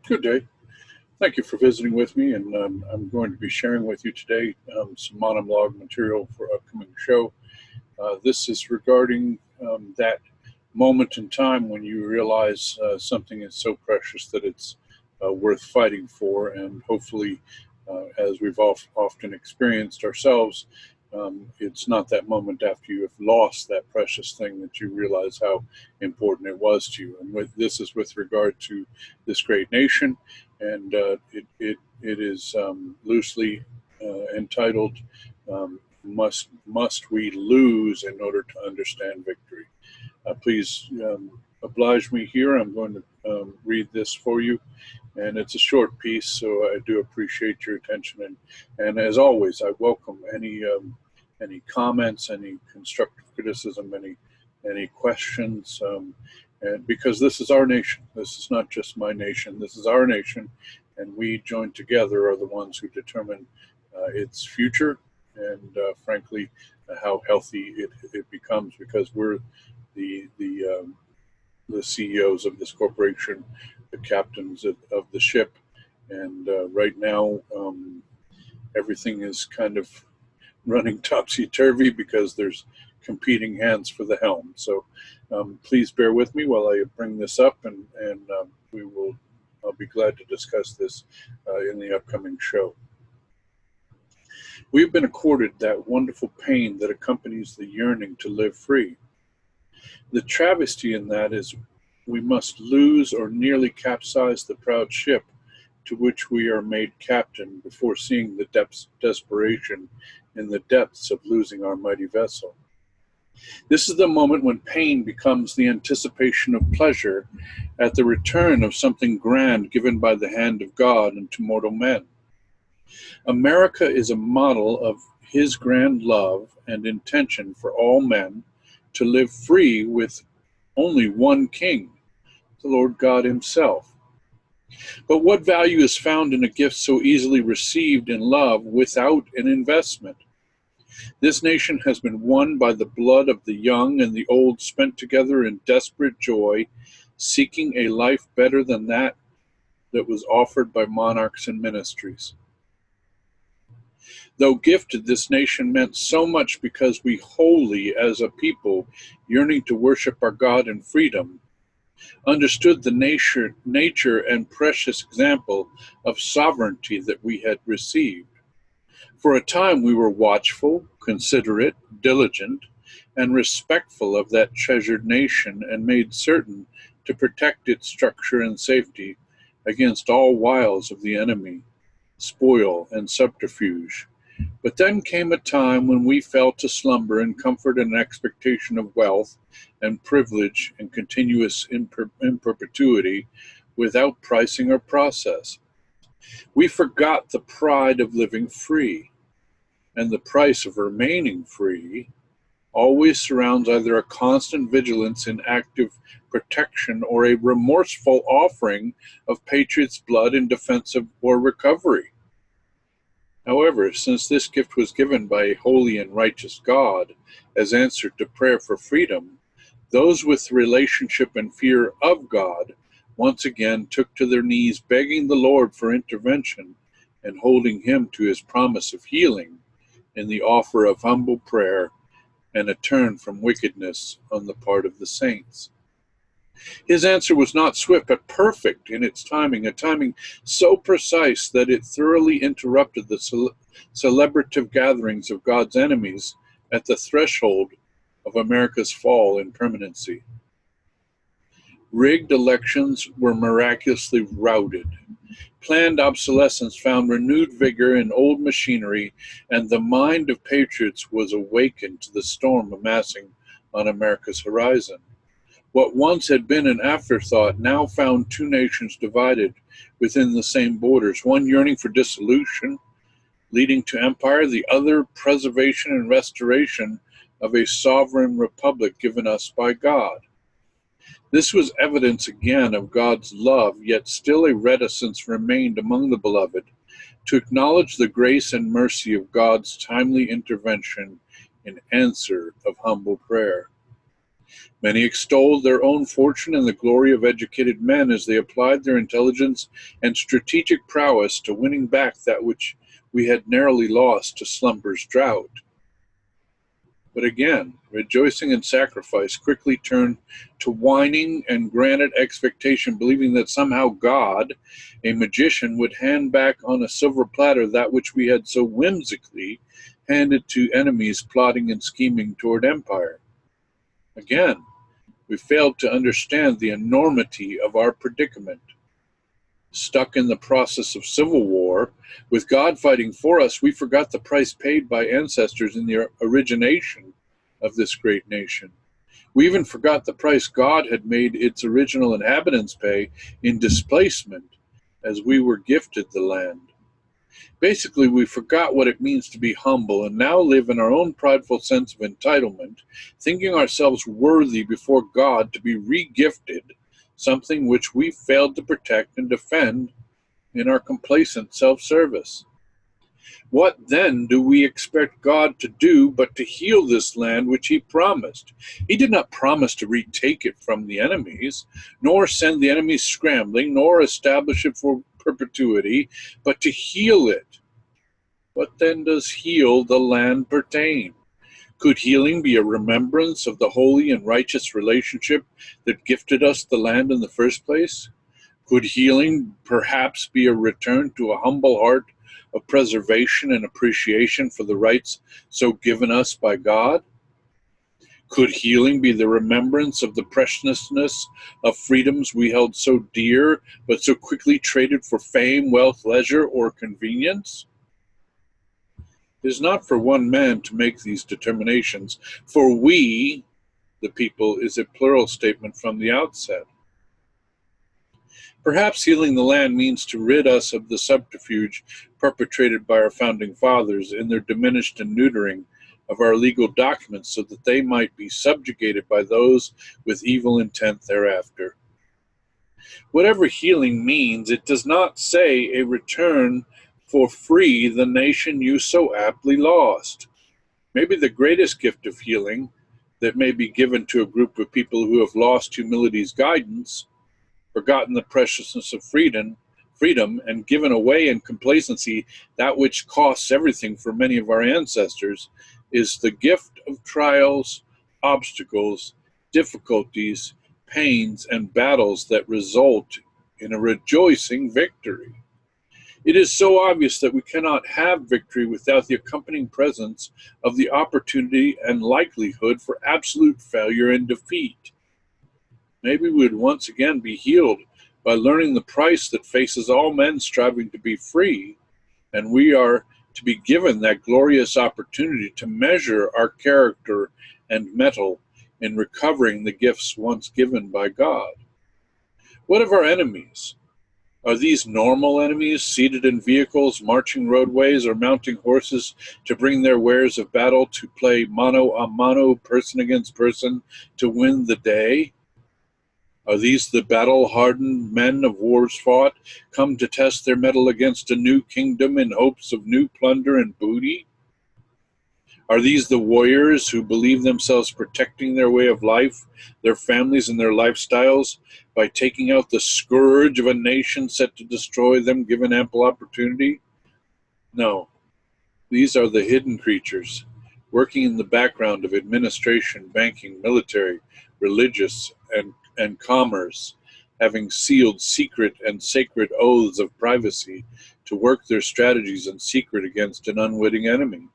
Good day. Thank you for visiting with me, and I'm going to be sharing with you today some monologue material for upcoming show. This is regarding that moment in time when you realize something is so precious that it's worth fighting for, and hopefully, as we've often experienced ourselves, it's not that moment after you have lost that precious thing that you realize how important it was to you. And this is with regard to this great nation, and it is loosely entitled "Must We Lose in Order to Understand Victory?" Please oblige me here. I'm going to read this for you, and it's a short piece, so I do appreciate your attention. And as always, I welcome any comments, any constructive criticism, any questions, and because this is our nation. This is not just my nation. This is our nation, and we joined together are the ones who determine its future and, frankly, how healthy it becomes, because we're the CEOs of this corporation, the captains of the ship, and right now everything is kind of running topsy-turvy because there's competing hands for the helm. So please bear with me while I bring this up, and I'll be glad to discuss this in the upcoming show. We've been accorded that wonderful pain that accompanies the yearning to live free. The travesty in that is we must lose or nearly capsize the proud ship to which we are made captain before seeing the desperation in the depths of losing our mighty vessel. This is the moment when pain becomes the anticipation of pleasure at the return of something grand given by the hand of God unto mortal men. America is a model of his grand love and intention for all men to live free with only one king, the Lord God himself. But what value is found in a gift so easily received in love without an investment? This nation has been won by the blood of the young and the old, spent together in desperate joy, seeking a life better than that was offered by monarchs and ministries. Though gifted, this nation meant so much because we wholly, as a people, yearning to worship our God in freedom, understood the nature and precious example of sovereignty that we had received. For a time we were watchful, considerate, diligent, and respectful of that treasured nation, and made certain to protect its structure and safety against all wiles of the enemy, spoil, and subterfuge. But then came a time when we fell to slumber in comfort and expectation of wealth and privilege and continuous in perpetuity without pricing or process. We forgot the pride of living free, and the price of remaining free always surrounds either a constant vigilance in active protection or a remorseful offering of patriots' blood in defense of or recovery. However, since this gift was given by a holy and righteous God as answer to prayer for freedom, those with relationship and fear of God once again took to their knees, begging the Lord for intervention and holding him to his promise of healing in the offer of humble prayer and a turn from wickedness on the part of the saints. His answer was not swift, but perfect in its timing, a timing so precise that it thoroughly interrupted the celebrative gatherings of God's enemies at the threshold of America's fall in permanency. Rigged elections were miraculously routed. Planned obsolescence found renewed vigor in old machinery, and the mind of patriots was awakened to the storm amassing on America's horizon. What once had been an afterthought now found two nations divided within the same borders, one yearning for dissolution, leading to empire, the other preservation and restoration of a sovereign republic given us by God. This was evidence again of God's love, yet still a reticence remained among the beloved to acknowledge the grace and mercy of God's timely intervention in answer of humble prayer. Many extolled their own fortune and the glory of educated men as they applied their intelligence and strategic prowess to winning back that which we had narrowly lost to slumber's drought. But again, rejoicing and sacrifice quickly turned to whining and granted expectation, believing that somehow God, a magician, would hand back on a silver platter that which we had so whimsically handed to enemies plotting and scheming toward empire. Again, we failed to understand the enormity of our predicament. Stuck in the process of civil war, with God fighting for us, we forgot the price paid by ancestors in the origination of this great nation. We even forgot the price God had made its original inhabitants pay in displacement as we were gifted the land. Basically, we forgot what it means to be humble and now live in our own prideful sense of entitlement, thinking ourselves worthy before God to be re-gifted something which we failed to protect and defend in our complacent self-service. What then do we expect God to do but to heal this land which he promised? He did not promise to retake it from the enemies, nor send the enemies scrambling, nor establish it for perpetuity, but to heal it. What then does heal the land pertain? Could healing be a remembrance of the holy and righteous relationship that gifted us the land in the first place? Could healing perhaps be a return to a humble heart of preservation and appreciation for the rights so given us by God? Could healing be the remembrance of the preciousness of freedoms we held so dear, but so quickly traded for fame, wealth, leisure, or convenience? It is not for one man to make these determinations, for we, the people, is a plural statement from the outset. Perhaps healing the land means to rid us of the subterfuge perpetrated by our founding fathers in their diminished and neutering of our legal documents so that they might be subjugated by those with evil intent thereafter. Whatever healing means, it does not say a return for free the nation you so aptly lost. Maybe the greatest gift of healing that may be given to a group of people who have lost humility's guidance, forgotten the preciousness of freedom, and given away in complacency that which costs everything for many of our ancestors, is the gift of trials, obstacles, difficulties, pains, and battles that result in a rejoicing victory. It is so obvious that we cannot have victory without the accompanying presence of the opportunity and likelihood for absolute failure and defeat. Maybe we would once again be healed by learning the price that faces all men striving to be free, and we are to be given that glorious opportunity to measure our character and mettle in recovering the gifts once given by God. What of our enemies? Are these normal enemies, seated in vehicles, marching roadways, or mounting horses to bring their wares of battle to play mano a mano, person against person, to win the day? Are these the battle-hardened men of wars fought, come to test their mettle against a new kingdom in hopes of new plunder and booty? Are these the warriors who believe themselves protecting their way of life, their families, and their lifestyles by taking out the scourge of a nation set to destroy them given ample opportunity? No, these are the hidden creatures, working in the background of administration, banking, military, religious, and commerce, having sealed secret and sacred oaths of privacy to work their strategies in secret against an unwitting enemy.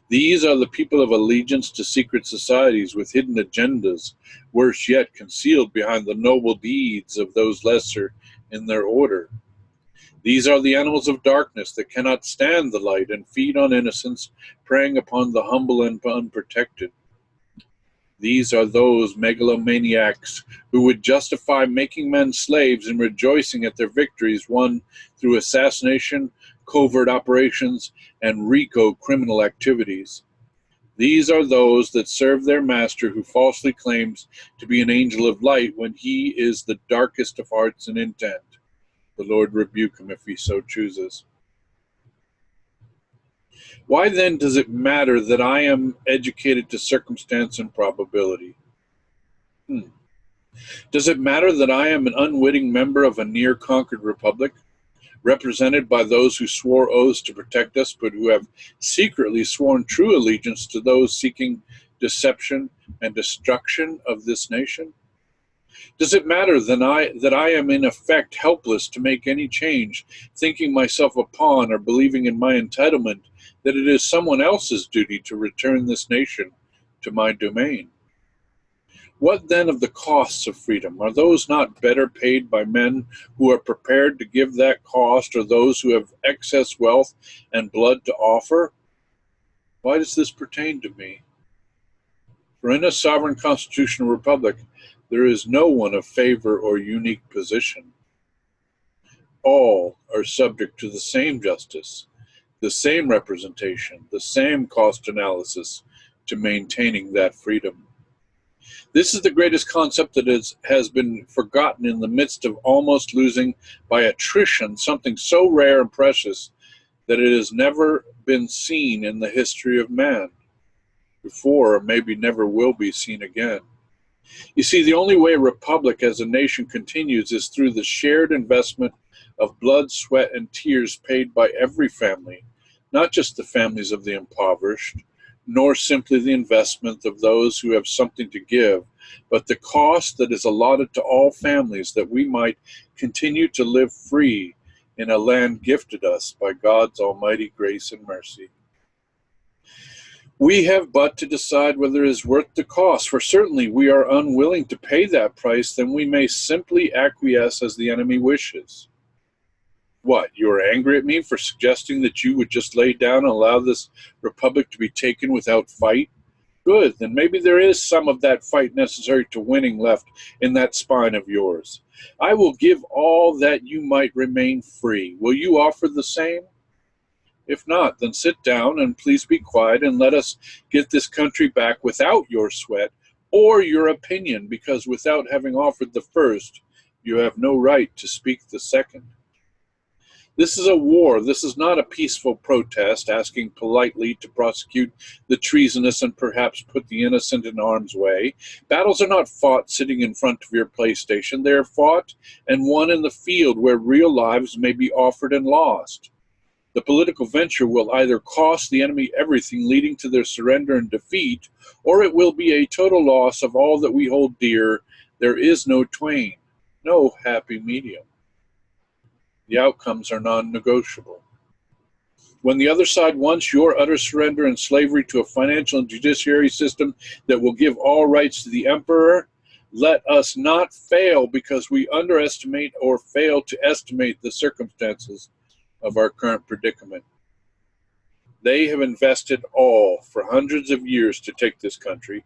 These are the people of allegiance to secret societies with hidden agendas, worse yet, concealed behind the noble deeds of those lesser in their order. These are the animals of darkness that cannot stand the light and feed on innocence, preying upon the humble and unprotected. These are those megalomaniacs who would justify making men slaves and rejoicing at their victories won through assassination, covert operations, and RICO criminal activities. These are those that serve their master who falsely claims to be an angel of light when he is the darkest of hearts and intent. The Lord rebuke him if he so chooses. Why then does it matter that I am educated to circumstance and probability? Does it matter that I am an unwitting member of a near-conquered republic, represented by those who swore oaths to protect us, but who have secretly sworn true allegiance to those seeking deception and destruction of this nation? Does it matter that I am in effect helpless to make any change, thinking myself a pawn or believing in my entitlement that it is someone else's duty to return this nation to my domain? What then of the costs of freedom? Are those not better paid by men who are prepared to give that cost, or those who have excess wealth and blood to offer? Why does this pertain to me? For in a sovereign constitutional republic, there is no one of favor or unique position. All are subject to the same justice, the same representation, the same cost analysis to maintaining that freedom. This is the greatest concept that has been forgotten in the midst of almost losing by attrition something so rare and precious that it has never been seen in the history of man before, or maybe never will be seen again. You see, the only way a republic as a nation continues is through the shared investment of blood, sweat, and tears paid by every family, not just the families of the impoverished, nor simply the investment of those who have something to give, but the cost that is allotted to all families that we might continue to live free in a land gifted us by God's almighty grace and mercy. We have but to decide whether it is worth the cost, for certainly we are unwilling to pay that price, then we may simply acquiesce as the enemy wishes. What, you are angry at me for suggesting that you would just lay down and allow this republic to be taken without fight? Good, then maybe there is some of that fight necessary to winning left in that spine of yours. I will give all that you might remain free. Will you offer the same? If not, then sit down and please be quiet and let us get this country back without your sweat or your opinion, because without having offered the first, you have no right to speak the second. This is a war. This is not a peaceful protest asking politely to prosecute the treasonous and perhaps put the innocent in harm's way. Battles are not fought sitting in front of your PlayStation. They are fought and won in the field where real lives may be offered and lost. The political venture will either cost the enemy everything, leading to their surrender and defeat, or it will be a total loss of all that we hold dear. There is no twain, no happy medium. The outcomes are non-negotiable. When the other side wants your utter surrender and slavery to a financial and judiciary system that will give all rights to the emperor, let us not fail because we underestimate or fail to estimate the circumstances of our current predicament. They have invested all for hundreds of years to take this country.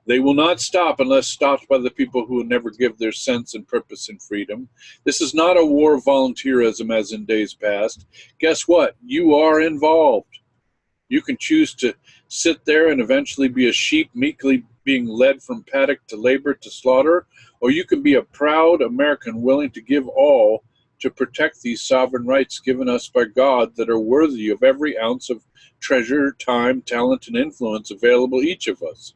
They will not stop unless stopped by the people who will never give their sense and purpose in freedom. This is not a war of volunteerism as in days past. Guess what? You are involved. You can choose to sit there and eventually be a sheep meekly being led from paddock to labor to slaughter, or you can be a proud American willing to give all to protect these sovereign rights given us by God that are worthy of every ounce of treasure, time, talent, and influence available each of us.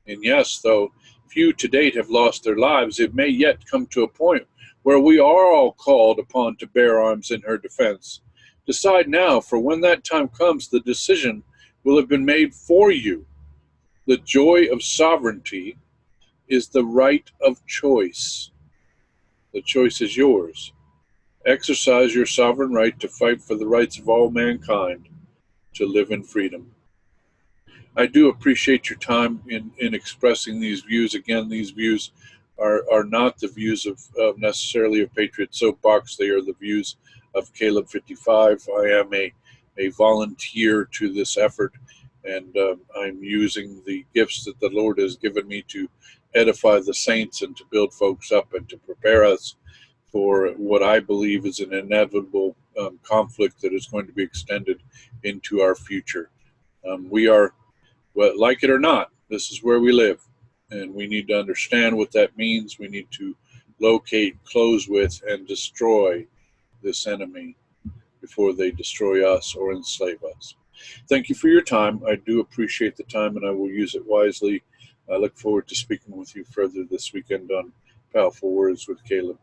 And yes, though few to date have lost their lives, it may yet come to a point where we are all called upon to bear arms in her defense. Decide now, for when that time comes, the decision will have been made for you. The joy of sovereignty is the right of choice. The choice is yours. Exercise your sovereign right to fight for the rights of all mankind to live in freedom. I do appreciate your time in expressing these views. Again, these views are not the views of necessarily of Patriot Soapbox. They are the views of Caleb 55. I am a volunteer to this effort, and I'm using the gifts that the Lord has given me to edify the saints and to build folks up and to prepare us for what I believe is an inevitable conflict that is going to be extended into our future. We are, well, like it or not, this is where we live, and we need to understand what that means. We need to locate, close with, and destroy this enemy before they destroy us or enslave us. Thank you for your time. I do appreciate the time, and I will use it wisely I look forward to speaking with you further this weekend on Powerful Words with Caleb.